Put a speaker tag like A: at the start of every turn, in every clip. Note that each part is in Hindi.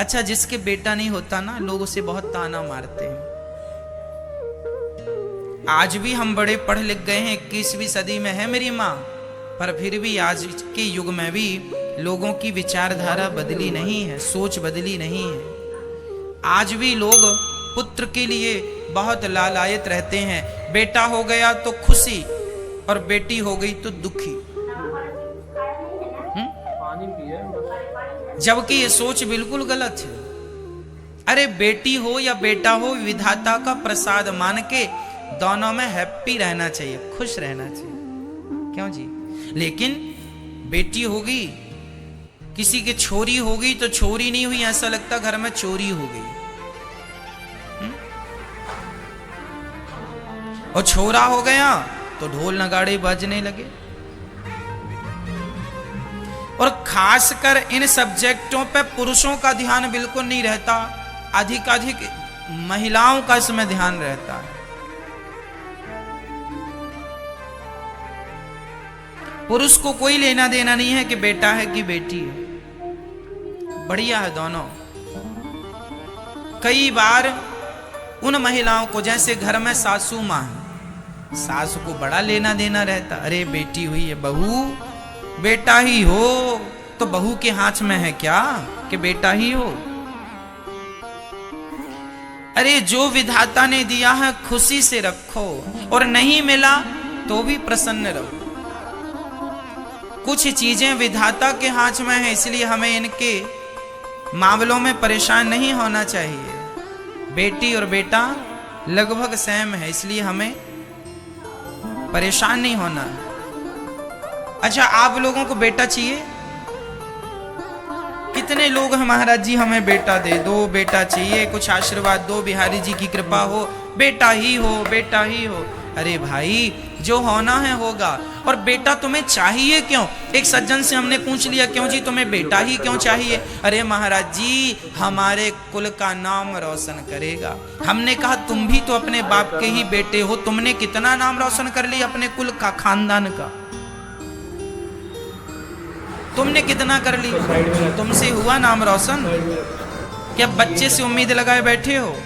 A: अच्छा, जिसके बेटा नहीं होता ना, लोग उसे बहुत ताना मारते हैं। आज भी हम बड़े पढ़ लिख गए हैं, 21वीं सदी में है मेरी माँ, पर फिर भी आज के युग में भी लोगों की विचारधारा बदली नहीं है, सोच बदली नहीं है। आज भी लोग पुत्र के लिए बहुत लालायित रहते हैं। बेटा हो गया तो खुशी और बेटी हो गई तो दुखी। जबकि ये सोच बिल्कुल गलत है। अरे बेटी हो या बेटा हो, विधाता का प्रसाद मान के दोनों में हैप्पी रहना चाहिए, खुश रहना चाहिए। क्यों जी? लेकिन बेटी होगी, किसी की छोरी होगी तो छोरी नहीं हुई, ऐसा लगता घर में चोरी हो गई। और छोरा हो गया तो ढोल नगाड़े बजने लगे। और खासकर इन सब्जेक्टों पे पुरुषों का ध्यान बिल्कुल नहीं रहता, अधिक महिलाओं का इसमें ध्यान रहता है। पुरुष को कोई लेना देना नहीं है कि बेटा है कि बेटी है, बढ़िया है दोनों। कई बार उन महिलाओं को, जैसे घर में सासू मां है, सासू को बड़ा लेना देना रहता, अरे बेटी हुई है, बहू बेटा ही हो, तो बहू के हाथ में है क्या कि बेटा ही हो? अरे जो विधाता ने दिया है खुशी से रखो, और नहीं मिला तो भी प्रसन्न रहो। कुछ चीजें विधाता के हाथ में है, इसलिए हमें इनके मामलों में परेशान नहीं होना चाहिए। बेटी और बेटा लगभग सेम है, इसलिए हमें परेशान नहीं होना। अच्छा, आप लोगों को बेटा चाहिए? कितने लोग हैं, महाराज जी हमें बेटा दे दो, बेटा चाहिए, कुछ आशीर्वाद दो, बिहारी जी की कृपा हो, बेटा ही हो, बेटा ही हो। अरे भाई, जो होना है होगा। और बेटा तुम्हें चाहिए क्यों? एक सज्जन से हमने पूछ लिया, क्यों जी तुम्हें बेटा ही क्यों चाहिए? अरे महाराज जी, हमारे कुल का नाम रोशन करेगा। हमने कहा तुम भी तो अपने बाप के ही बेटे हो, तुमने कितना नाम रोशन कर लिया अपने कुल का, खानदान का? तुमने कितना कर ली? तुमसे हुआ नाम रोशन? क्या बच्चे से उम्मीद लगाए बैठे हो?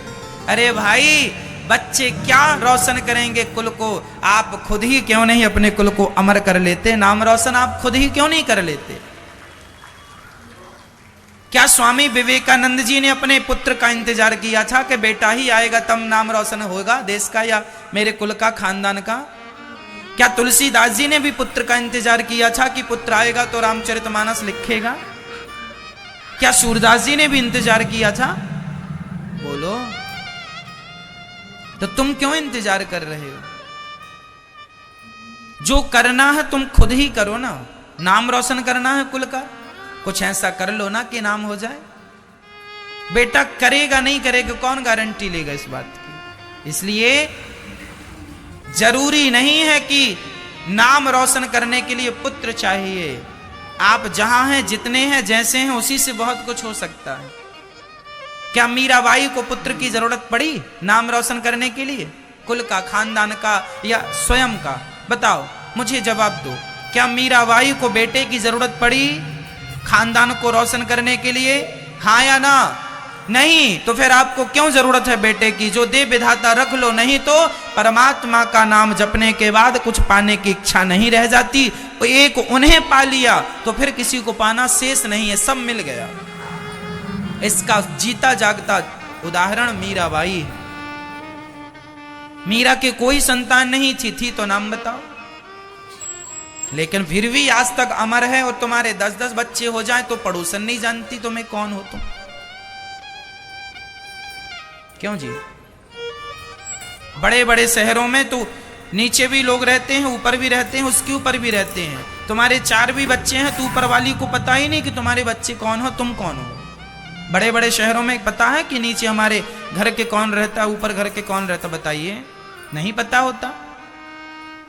A: अरे भाई, बच्चे क्या रोशन करेंगे कुल को? आप खुद ही क्यों नहीं अपने कुल को अमर कर लेते? नाम रोशन आप खुद ही क्यों नहीं कर लेते? क्या स्वामी विवेकानंद जी ने अपने पुत्र का इंतजार किया था कि बेटा ही आएगा तब नाम रोशन होगा देश का या मेरे कुल का, खानदान का? क्या तुलसीदास जी ने भी पुत्र का इंतजार किया था कि पुत्र आएगा तो रामचरितमानस लिखेगा? क्या सूरदास जी ने भी इंतजार किया था? बोलो, तो तुम क्यों इंतजार कर रहे हो? जो करना है तुम खुद ही करो ना। नाम रोशन करना है कुल का, कुछ ऐसा कर लो ना कि नाम हो जाए। बेटा करेगा नहीं करेगा, कौन गारंटी लेगा इस बात की? इसलिए जरूरी नहीं है कि नाम रोशन करने के लिए पुत्र चाहिए। आप जहां हैं, जितने हैं, जैसे हैं, उसी से बहुत कुछ हो सकता है। क्या मीराबाई को पुत्र की जरूरत पड़ी नाम रोशन करने के लिए? कुल का, खानदान का या स्वयं का? बताओ, मुझे जवाब दो। क्या मीराबाई को बेटे की जरूरत पड़ी खानदान को रोशन करने के लिए? हाँ या ना? नहीं। तो फिर आपको क्यों जरूरत है बेटे की? जो दे विधाता रख लो, नहीं तो परमात्मा का नाम जपने के बाद कुछ पाने की इच्छा नहीं रह जाती। तो एक उन्हें पा लिया तो फिर किसी को पाना शेष नहीं है, सब मिल गया। इसका जीता जागता उदाहरण मीराबाई है। मीरा के कोई संतान नहीं थी तो नाम बताओ। लेकिन फिर भी आज तक अमर है। और तुम्हारे 10-10 बच्चे हो जाएं तो पड़ोसन नहीं जानती तुम्हें कौन हो तुम। क्यों जी? बड़े बड़े शहरों में तो नीचे भी लोग रहते हैं, ऊपर भी रहते हैं, उसके ऊपर भी रहते हैं। तुम्हारे 4 भी बच्चे हैं तो ऊपर वाली को पता ही नहीं कि तुम्हारे बच्चे कौन हो, तुम कौन हो। बड़े बड़े शहरों में पता है कि नीचे हमारे घर के कौन रहता, ऊपर घर के कौन रहता? बताइए, नहीं पता होता।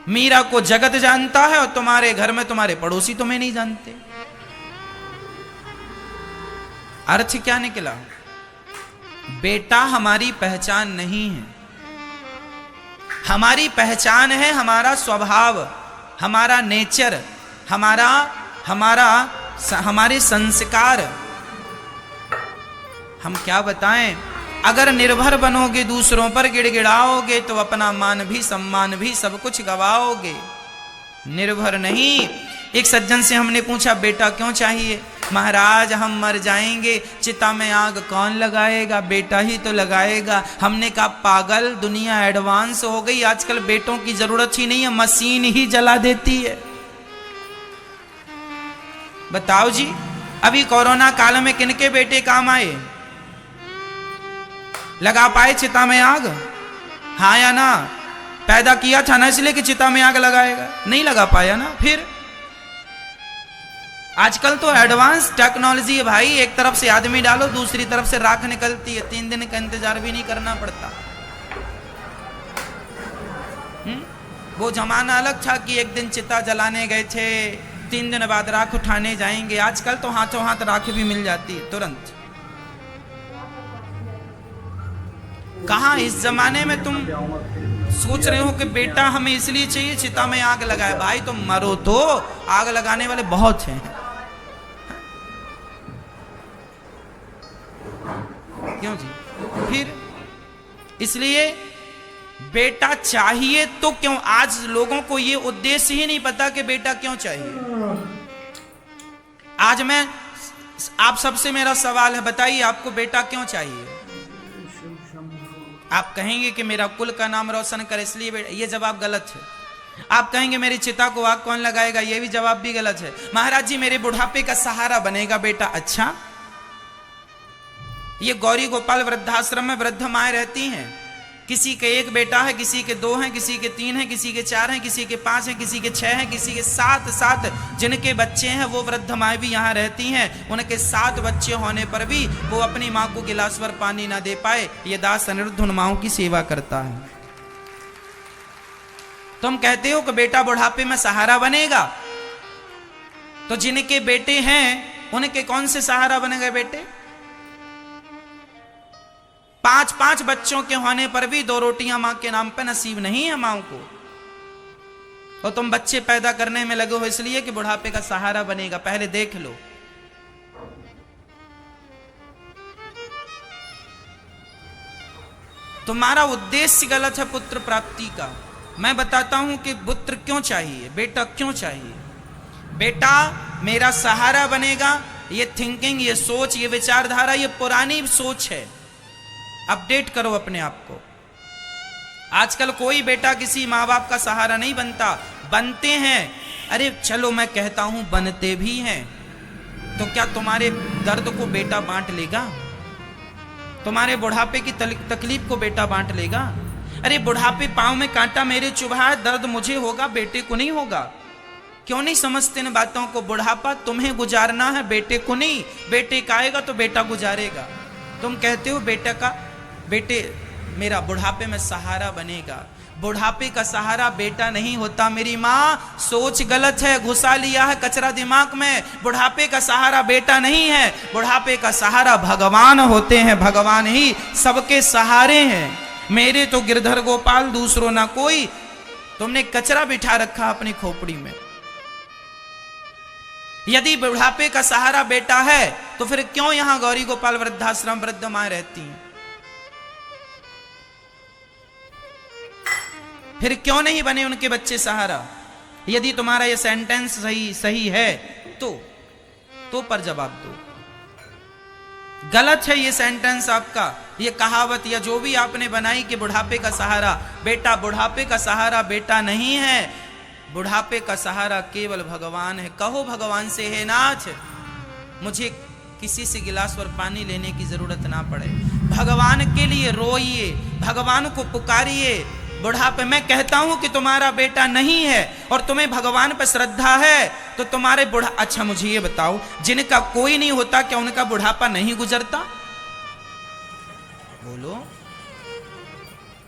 A: मीरा को जगत जानता है और तुम्हारे घर में तुम्हारे पड़ोसी तुम्हें नहीं जानते। अर्थ क्या निकला? बेटा हमारी पहचान नहीं है। हमारी पहचान है हमारा स्वभाव, हमारा नेचर, हमारे संस्कार। हम क्या बताएं। अगर निर्भर बनोगे दूसरों पर, गिड़गिड़ाओगे तो अपना मान भी सम्मान भी सब कुछ गवाओगे। निर्भर नहीं। एक सज्जन से हमने पूछा बेटा क्यों चाहिए? महाराज हम मर जाएंगे, चिता में आग कौन लगाएगा, बेटा ही तो लगाएगा। हमने कहा पागल, दुनिया एडवांस हो गई, आजकल बेटों की जरूरत ही नहीं है, मशीन ही जला देती है। बताओ जी, अभी कोरोना काल में किनके बेटे काम आए? लगा पाए चिता में आग? हाँ या ना? पैदा किया था ना इसलिए कि चिता में आग लगाएगा, नहीं लगा पाया ना। फिर आजकल तो एडवांस टेक्नोलॉजी है भाई, एक तरफ से आदमी डालो दूसरी तरफ से राख निकलती है, 3 दिन का इंतजार भी नहीं करना पड़ता। वो जमाना अलग था कि एक दिन चिता जलाने गए थे, 3 दिन बाद राख उठाने जाएंगे। आजकल तो हाथों हाथ राख भी मिल जाती है तुरंत। कहां इस जमाने में तुम सोच रहे हो कि बेटा हमें इसलिए चाहिए चिता में आग लगाए। भाई तुम मरो तो, आग लगाने वाले बहुत हैं। क्यों जी? फिर इसलिए बेटा चाहिए तो क्यों? आज लोगों को ये उद्देश्य ही नहीं पता कि बेटा क्यों चाहिए। आज मैं आप सबसे मेरा सवाल है, बताइए आपको बेटा क्यों चाहिए? आप कहेंगे कि मेरा कुल का नाम रोशन करे इसलिए बेटा, ये जवाब गलत है। आप कहेंगे मेरी चिता को आग कौन लगाएगा, ये भी जवाब भी गलत है। महाराज जी मेरे बुढ़ापे का सहारा बनेगा बेटा। अच्छा, ये गौरी गोपाल वृद्धाश्रम में वृद्ध माएं रहती हैं, किसी के 1 बेटा है, किसी के 2 हैं, किसी के 3 हैं, किसी के 4 हैं, किसी के 5 हैं, किसी के 6 हैं, किसी के 7 जिनके बच्चे हैं वो वृद्ध माएं भी यहाँ रहती हैं। उनके 7 बच्चे होने पर भी वो अपनी माँ को गिलास भर पानी ना दे पाए, ये दास अनिरुद्ध उन माओं की सेवा करता है। तुम कहते हो कि बेटा बुढ़ापे में सहारा बनेगा, तो जिनके बेटे हैं उनके कौन से सहारा बनेगा बेटे? 5 बच्चों के होने पर भी 2 रोटियां मां के नाम पे नसीब नहीं है माओ को। तो तुम बच्चे पैदा करने में लगे हो इसलिए कि बुढ़ापे का सहारा बनेगा। पहले देख लो। तुम्हारा उद्देश्य गलत है पुत्र प्राप्ति का। मैं बताता हूं कि पुत्र क्यों चाहिए, बेटा क्यों चाहिए। बेटा मेरा सहारा बनेगा, ये थिंकिंग, ये सोच, ये विचारधारा, ये पुरानी सोच है। अपडेट करो अपने आप को। आजकल कोई बेटा किसी माँ बाप का सहारा नहीं बनता। बनते हैं, अरे चलो मैं कहता हूं बनते भी हैं। तो क्या तुम्हारे दर्द को बेटा बांट लेगा? तुम्हारे बुढ़ापे की तकलीफ को बेटा बांट लेगा? अरे बुढ़ापे पांव में कांटा मेरे चुभा है, दर्द मुझे होगा, बेटे को नहीं होगा। क्यों नहीं समझते इन बातों को? बुढ़ापा तुम्हें गुजारना है, बेटे को नहीं। बेटे का आएगा तो बेटा गुजारेगा। तुम कहते हो बेटे मेरा बुढ़ापे में सहारा बनेगा। बुढ़ापे का सहारा बेटा नहीं होता मेरी माँ, सोच गलत है, घुसा लिया है कचरा दिमाग में। बुढ़ापे का सहारा बेटा नहीं है, बुढ़ापे का सहारा भगवान होते हैं। भगवान ही सबके सहारे हैं। मेरे तो गिरधर गोपाल, दूसरों ना कोई। तुमने कचरा बिठा रखा अपनी खोपड़ी में। यदि बुढ़ापे का सहारा बेटा है तो फिर क्यों यहां गौरी गोपाल वृद्धाश्रम वृद्ध मां रहती हैं? फिर क्यों नहीं बने उनके बच्चे सहारा? यदि तुम्हारा यह सेंटेंस सही है तो पर जवाब दो। गलत है ये सेंटेंस आपका, ये कहावत या जो भी आपने बनाई कि बुढ़ापे का सहारा बेटा। बुढ़ापे का सहारा बेटा नहीं है, बुढ़ापे का सहारा केवल भगवान है। कहो भगवान से, हे नाथ मुझे किसी से गिलास पर पानी लेने की जरूरत ना पड़े। भगवान के लिए रोइए, भगवान को पुकारिए। बुढ़ापे मैं कहता हूं कि तुम्हारा बेटा नहीं है और तुम्हें भगवान पर श्रद्धा है तो तुम्हारे अच्छा मुझे ये बताओ, जिनका कोई नहीं होता क्या उनका बुढ़ापा नहीं गुजरता? बोलो,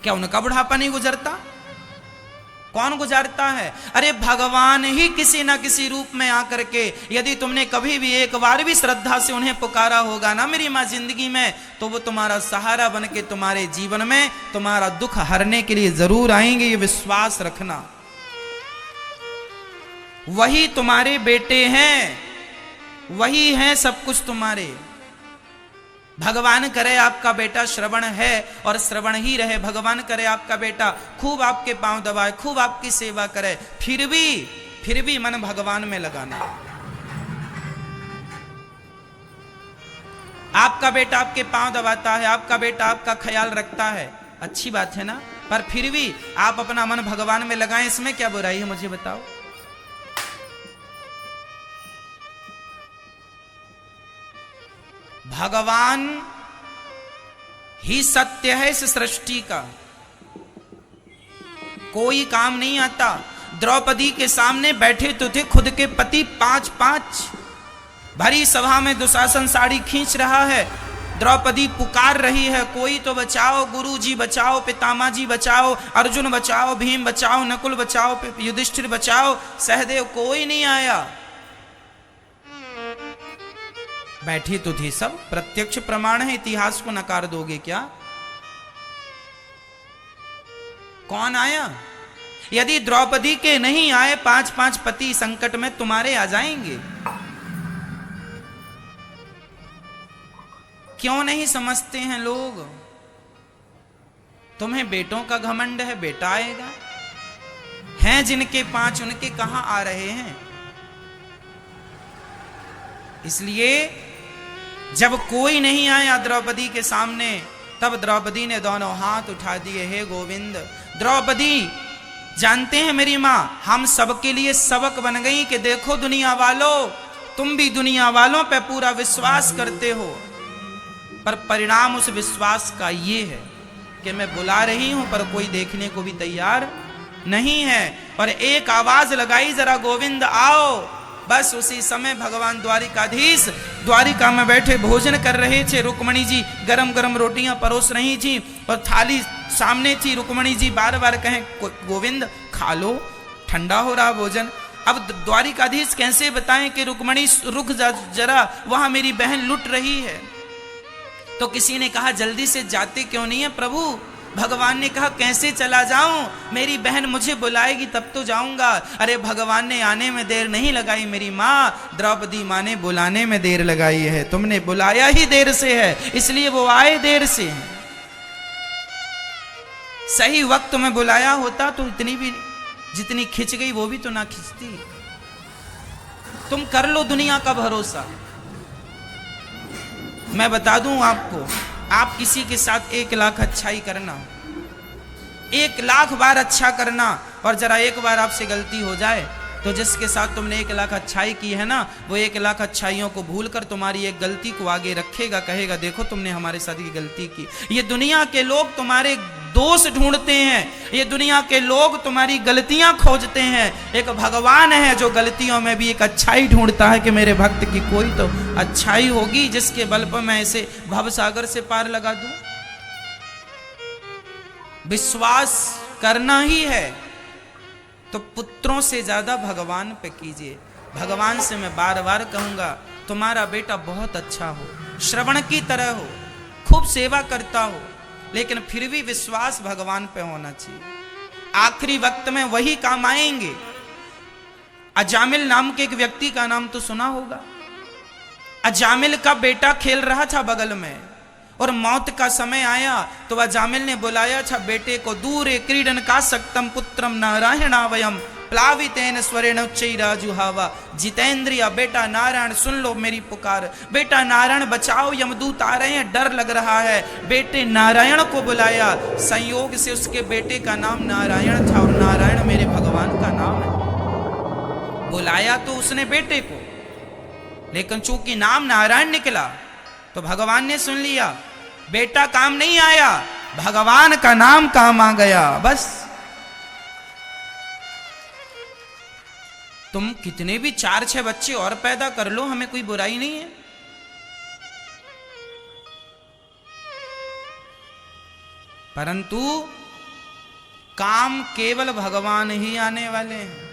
A: क्या उनका बुढ़ापा नहीं गुजरता? कौन गुजारता है? अरे भगवान ही किसी ना किसी रूप में आकर के, यदि तुमने कभी भी एक बार भी श्रद्धा से उन्हें पुकारा होगा ना मेरी मां जिंदगी में, तो वो तुम्हारा सहारा बन के तुम्हारे जीवन में तुम्हारा दुख हरने के लिए जरूर आएंगे। ये विश्वास रखना। वही तुम्हारे बेटे हैं, वही हैं सब कुछ तुम्हारे। भगवान करे आपका बेटा श्रवण है और श्रवण ही रहे, भगवान करे आपका बेटा खूब आपके पांव दबाए, खूब आपकी सेवा करे, फिर भी मन भगवान में लगाना। आपका बेटा आपके पांव दबाता है, आपका बेटा आपका ख्याल रखता है, अच्छी बात है ना, पर फिर भी आप अपना मन भगवान में लगाएं, इसमें क्या बुराई है मुझे बताओ। भगवान ही सत्य है इस सृष्टि का, कोई काम नहीं आता। द्रौपदी के सामने बैठे तो थे खुद के पति 5-5, भरी सभा में दुशासन साड़ी खींच रहा है, द्रौपदी पुकार रही है, कोई तो बचाओ, गुरुजी बचाओ, पितामह जी बचाओ, अर्जुन बचाओ, भीम बचाओ, नकुल बचाओ, युधिष्ठिर बचाओ, सहदेव, कोई नहीं आया। बैठी तो थी सब, प्रत्यक्ष प्रमाण है, इतिहास को नकार दोगे क्या? कौन आया? यदि द्रौपदी के नहीं आए 5-5 पति संकट में तुम्हारे आ जाएंगे। क्यों नहीं समझते हैं लोग? तुम्हें बेटों का घमंड है, बेटा आएगा, हैं जिनके 5 उनके कहां आ रहे हैं। इसलिए जब कोई नहीं आया द्रौपदी के सामने, तब द्रौपदी ने दोनों हाथ उठा दिए, हे गोविंद। द्रौपदी जानते हैं मेरी मां, हम सबके लिए सबक बन गई कि देखो दुनिया वालों, तुम भी दुनिया वालों पे पूरा विश्वास करते हो, पर परिणाम उस विश्वास का ये है कि मैं बुला रही हूं पर कोई देखने को भी तैयार नहीं है। और एक आवाज लगाई, जरा गोविंद आओ। बस उसी समय भगवान द्वारिकाधीश द्वारिका में बैठे भोजन कर रहे थे। रुक्मणी जी गरम गरम रोटियां परोस रही थी और थाली सामने थी। रुक्मणी जी बार बार कहें, गोविंद खा लो, ठंडा हो रहा भोजन। अब द्वारिकाधीश कैसे बताएं कि रुक्मणी रुक जा जरा, वहां मेरी बहन लुट रही है। तो किसी ने कहा, जल्दी से जाते क्यों नहीं है प्रभु? भगवान ने कहा, कैसे चला जाऊं, मेरी बहन मुझे बुलाएगी तब तो जाऊंगा। अरे भगवान ने आने में देर नहीं लगाई मेरी माँ, द्रौपदी माँ ने बुलाने में देर लगाई है। तुमने बुलाया ही देर से है, इसलिए वो आए देर से हैं। सही वक्त में बुलाया होता तो इतनी भी, जितनी खिंच गई वो भी तो ना खिंचती। तुम कर लो दुनिया का भरोसा। मैं बता दूं आपको, आप किसी के साथ 1 लाख अच्छाई करना, 1 लाख बार अच्छा करना, और जरा एक बार आपसे गलती हो जाए तो जिसके साथ तुमने 1 लाख अच्छाई की है ना, वो 1 लाख अच्छाइयों को भूलकर तुम्हारी एक गलती को आगे रखेगा, कहेगा देखो तुमने हमारे साथ ये गलती की। ये दुनिया के लोग तुम्हारे दोष ढूंढते हैं, ये दुनिया के लोग तुम्हारी गलतियां खोजते हैं। एक भगवान है जो गलतियों में भी एक अच्छाई ढूंढता है कि मेरे भक्त की कोई तो अच्छाई होगी जिसके बल पर मैं इसे भवसागर से पार लगा दूं। विश्वास करना ही है तो पुत्रों से ज्यादा भगवान पे कीजिए। भगवान से मैं बार बार कहूंगा, तुम्हारा बेटा बहुत अच्छा हो, श्रवण की तरह हो, खूब सेवा करता हो, लेकिन फिर भी विश्वास भगवान पे होना चाहिए। आखिरी वक्त में वही काम आएंगे। अजामिल नाम के एक व्यक्ति का नाम तो सुना होगा। अजामिल का बेटा खेल रहा था बगल में, और मौत का समय आया तो अजामिल ने बुलाया था बेटे को, दूरे क्रीडन का सक्तम पुत्रम नारायणावयम प्लावितेन स्वरेण उच्चैराजुहावा। जितेंद्रिया, बेटा नारायण सुन लो मेरी पुकार, बेटा नारायण बचाओ, यमदूत आ रहे हैं, डर लग रहा है। बेटे नारायण को बुलाया, संयोग से उसके बेटे का नाम नारायण था, और नारायण मेरे भगवान का नाम है। बुलाया तो उसने बेटे को, लेकिन चूंकि नाम नारायण निकला तो भगवान ने सुन लिया, बेटा काम नहीं आया, भगवान का नाम काम आ गया। बस तुम कितने भी 4-6 बच्चे और पैदा कर लो, हमें कोई बुराई नहीं है। परंतु काम केवल भगवान ही आने वाले हैं।